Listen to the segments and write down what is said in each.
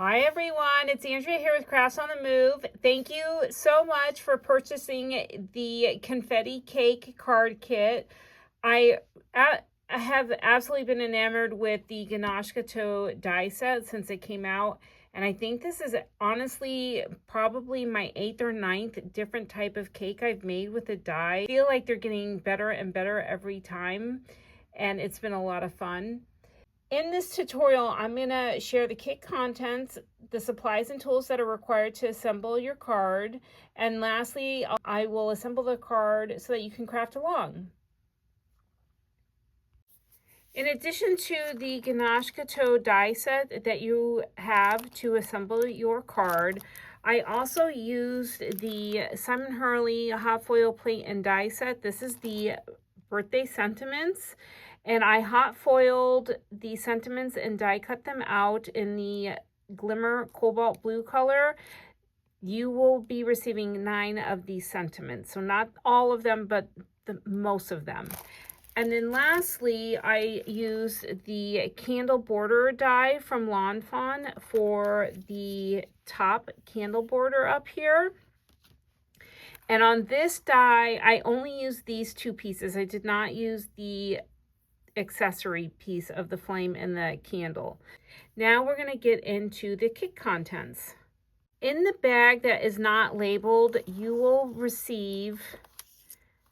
Hi everyone, it's Andrea here with Crafts on the Move. Thank you so much for purchasing the Confetti Cake Card Kit. I have absolutely been enamored with the Ganache Gateau die set since it came out. And I think this is honestly probably my 8th or 9th different type of cake I've made with the die. I feel like they're getting better and better every time. And it's been a lot of fun. In this tutorial, I'm going to share the kit contents, the supplies and tools that are required to assemble your card, and lastly, I will assemble the card so that you can craft along. In addition to the Ganache Gateau die set that you have to assemble your card, I also used the Simon Hurley hot foil plate and die set. This is the birthday sentiments. And I hot foiled the sentiments and die cut them out in the Glimmer Cobalt Blue color. You will be receiving 9 of these sentiments. So not all of them, but most of them. And then lastly, I used the candle border die from Fawn for the top candle border up here. And on this die, I only used these 2 pieces. I did not use the accessory piece of the flame and the candle. Now we're going to get into the kit contents. In the bag that is not labeled, you will receive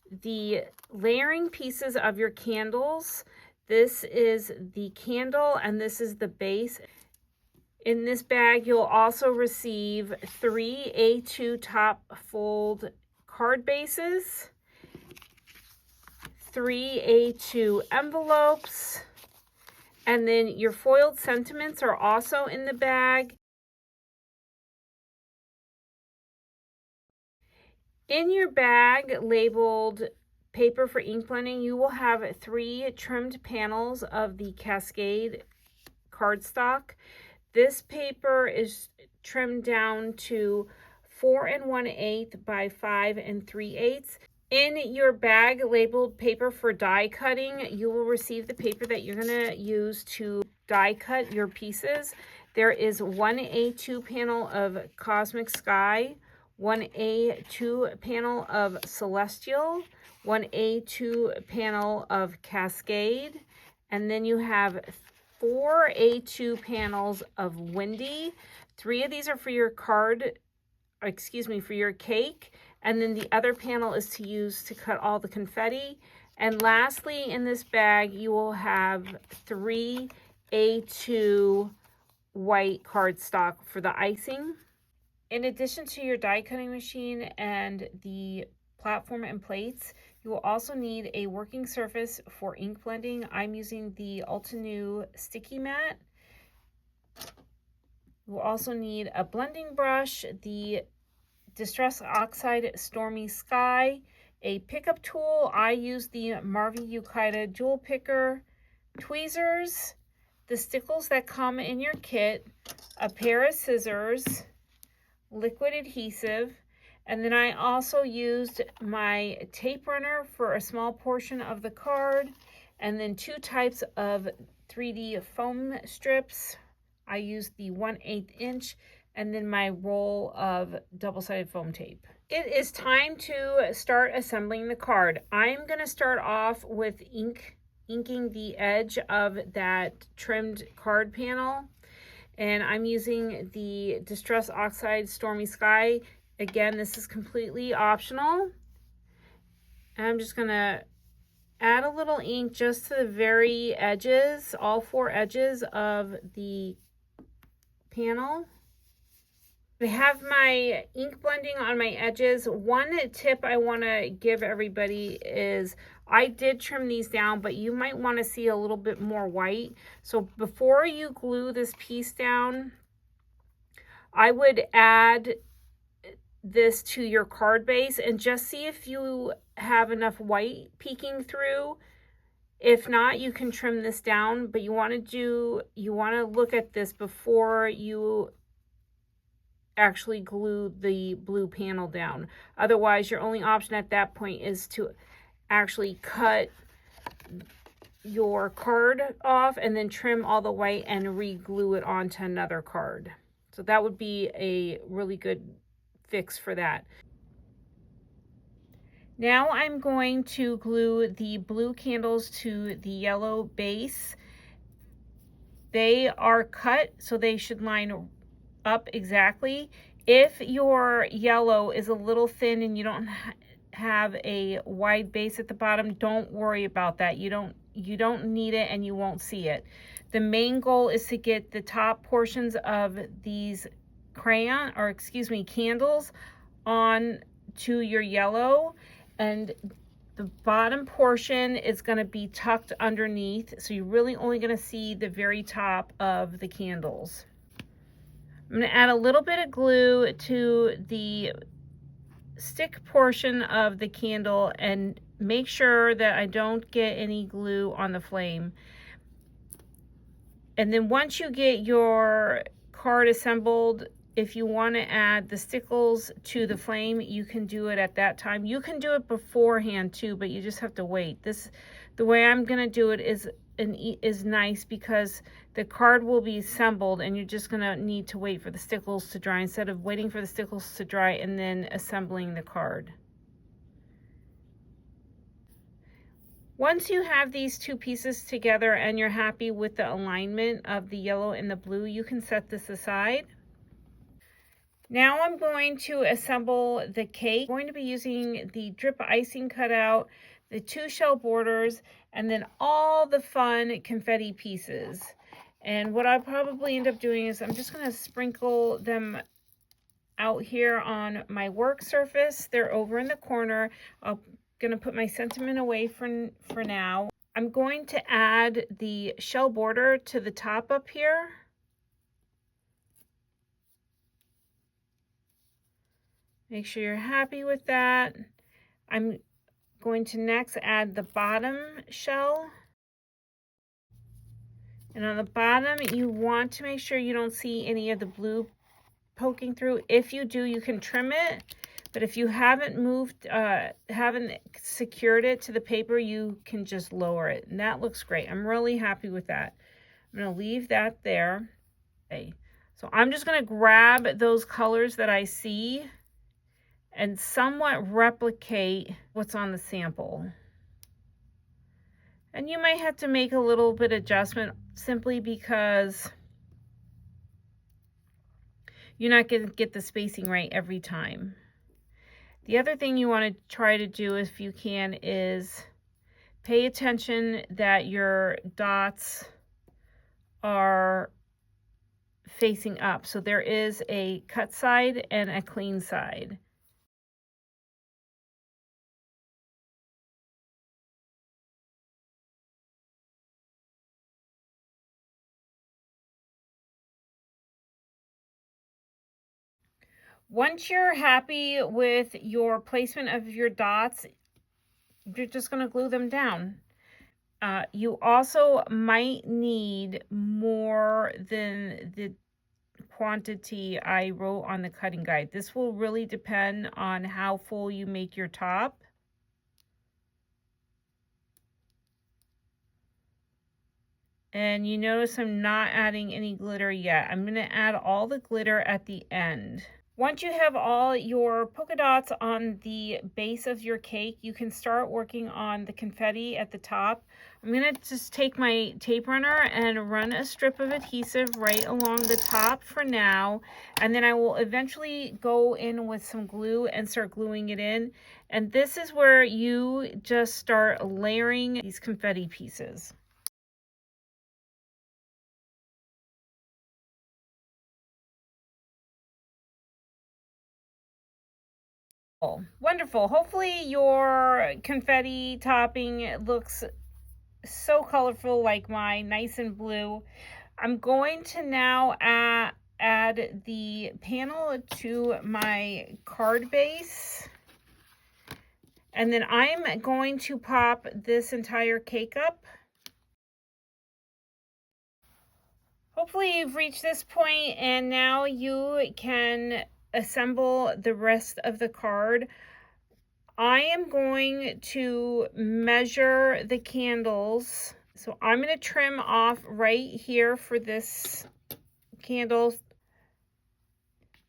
the layering pieces of your candles. This is the candle and this is the base. In this bag, you'll also receive 3 A2 top fold card bases, 3 A2 envelopes, and then your foiled sentiments are also in the bag. In your bag labeled paper for ink blending, you will have 3 trimmed panels of the Cascade cardstock. This paper is trimmed down to 4 1/8 by 5 3/8. In your bag labeled paper for die cutting, you will receive the paper that you're going to use to die cut your pieces. There is 1 A2 panel of Cosmic Sky, 1 A2 panel of Celestial, 1 A2 panel of Cascade, and then you have 4 A2 panels of Windy. 3 of these are for your for your cake. And then the other panel is to use to cut all the confetti. And lastly, in this bag, you will have 3 A2 white cardstock for the icing. In addition to your die cutting machine and the platform and plates, you will also need a working surface for ink blending. I'm using the Ultinew Sticky Mat. You will also need a blending brush, the Distress Oxide Stormy Sky, a pickup tool. I use the Marvy Ukaida Jewel Picker, tweezers, the Stickles that come in your kit, a pair of scissors, liquid adhesive, and then I also used my tape runner for a small portion of the card, and then 2 types of 3D foam strips. I used the 1/8 inch and then my roll of double-sided foam tape. It is time to start assembling the card. I'm going to start off with inking the edge of that trimmed card panel. And I'm using the Distress Oxide Stormy Sky. Again, this is completely optional. And I'm just going to add a little ink just to the very edges, all 4 edges of the panel. I have my ink blending on my edges. One tip I want to give everybody is I did trim these down, but you might want to see a little bit more white. So before you glue this piece down, I would add this to your card base and just see if you have enough white peeking through. If not, you can trim this down, but you want to look at this before you actually glue the blue panel down. Otherwise, your only option at that point is to actually cut your card off and then trim all the white and re-glue it onto another card. So that would be a really good fix for that. Now I'm going to glue the blue candles to the yellow base. They are cut, so they should line up exactly. If your yellow is a little thin and you don't have a wide base at the bottom, don't worry about that. You don't need it and you won't see it. The main goal is to get the top portions of these candles on to your yellow, and the bottom portion is going to be tucked underneath, so you're really only going to see the very top of the candles. I'm going to add a little bit of glue to the stick portion of the candle and make sure that I don't get any glue on the flame. And then once you get your card assembled, if you want to add the Stickles to the flame, you can do it at that time. You can do it beforehand too, but you just have to wait. The way I'm going to do it is nice because the card will be assembled and you're just going to need to wait for the Stickles to dry instead of waiting for the Stickles to dry and then assembling the card. Once you have these two pieces together and you're happy with the alignment of the yellow and the blue, you can set this aside. Now I'm going to assemble the cake. I'm going to be using the drip icing cutout, the 2 shell borders, and then all the fun confetti pieces. And what I'll probably end up doing is I'm just going to sprinkle them out here on my work surface. They're over in the corner. I'm going to put my sentiment away for now. I'm going to add the shell border to the top up here. Make sure you're happy with that. I'm going to next add the bottom shell. And on the bottom, you want to make sure you don't see any of the blue poking through. If you do, you can trim it. But if you haven't haven't secured it to the paper, you can just lower it. And that looks great. I'm really happy with that. I'm going to leave that there. Okay. So I'm just going to grab those colors that I see and somewhat replicate what's on the sample. And you might have to make a little bit adjustment simply because you're not going to get the spacing right every time. The other thing you want to try to do, if you can, is pay attention that your dots are facing up. So there is a cut side and a clean side. Once you're happy with your placement of your dots, you're just going to glue them down. You also might need more than the quantity I wrote on the cutting guide. This will really depend on how full you make your top. And you notice I'm not adding any glitter yet. I'm going to add all the glitter at the end. Once you have all your polka dots on the base of your cake, you can start working on the confetti at the top. I'm going to just take my tape runner and run a strip of adhesive right along the top for now. And then I will eventually go in with some glue and start gluing it in. And this is where you just start layering these confetti pieces. Wonderful. Hopefully your confetti topping looks so colorful like mine, nice and blue. I'm going to now add the panel to my card base. And then I'm going to pop this entire cake up. Hopefully you've reached this point and now you can assemble the rest of the card. I am going to measure the candles. So I'm going to trim off right here for this candle.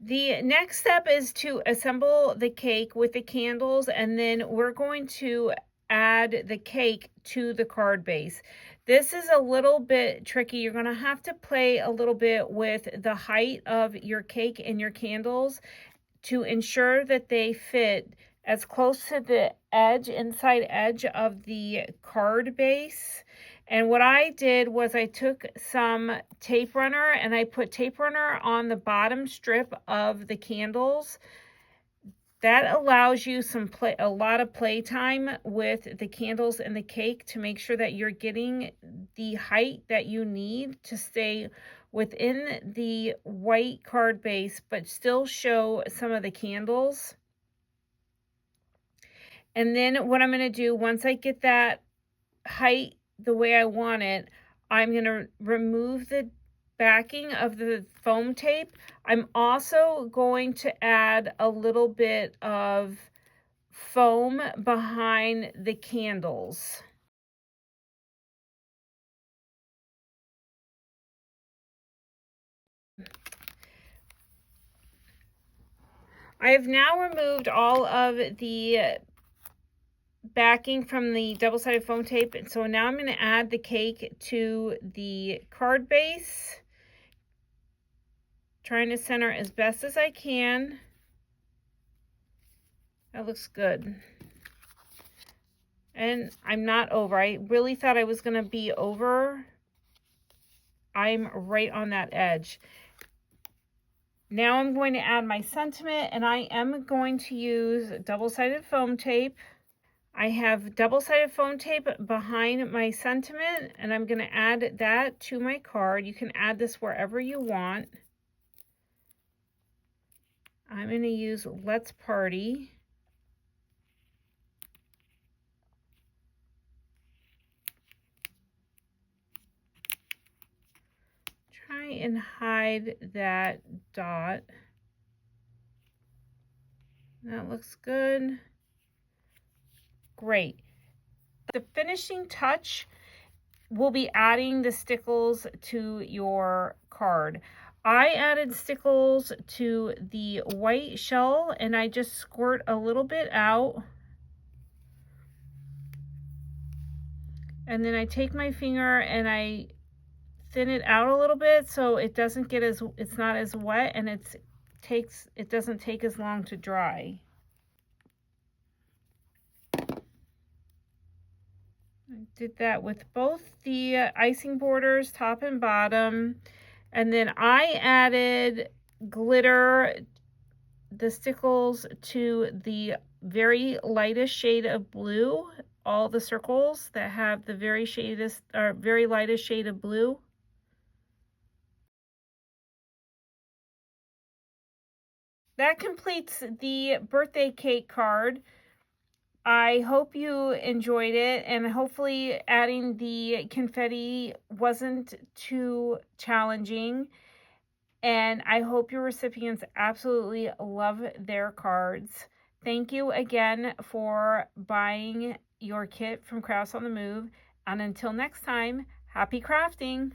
The next step is to assemble the cake with the candles, and then we're going to add the cake to the card base. This is a little bit tricky. You're going to have to play a little bit with the height of your cake and your candles to ensure that they fit as close to the edge, inside edge of the card base. And what I did was I took some tape runner and I put tape runner on the bottom strip of the candles. That allows you a lot of playtime with the candles and the cake to make sure that you're getting the height that you need to stay within the white card base, but still show some of the candles. And then what I'm going to do, once I get that height the way I want it, I'm going to remove the backing of the foam tape. I'm also going to add a little bit of foam behind the candles. I have now removed all of the backing from the double-sided foam tape, and so now I'm going to add the cake to the card base, trying to center as best as I can. That looks good. And I'm not over. I really thought I was going to be over. I'm right on that edge. Now I'm going to add my sentiment, and I am going to use double-sided foam tape. I have double-sided foam tape behind my sentiment, and I'm going to add that to my card. You can add this wherever you want. I'm going to use Let's Party. Try and hide that dot. That looks good. Great. The finishing touch will be adding the stickles to your card. I added stickles to the white shell, and I just squirt a little bit out. And then I take my finger and I thin it out a little bit so it doesn't get it's not as wet, and it doesn't take as long to dry. I did that with both the icing borders, top and bottom. And then I added glitter, the stickles, to the very lightest shade of blue. All the circles that have the very lightest shade of blue. That completes the birthday cake card. I hope you enjoyed it, and hopefully adding the confetti wasn't too challenging. And I hope your recipients absolutely love their cards. Thank you again for buying your kit from Crafts on the Move. And until next time, happy crafting!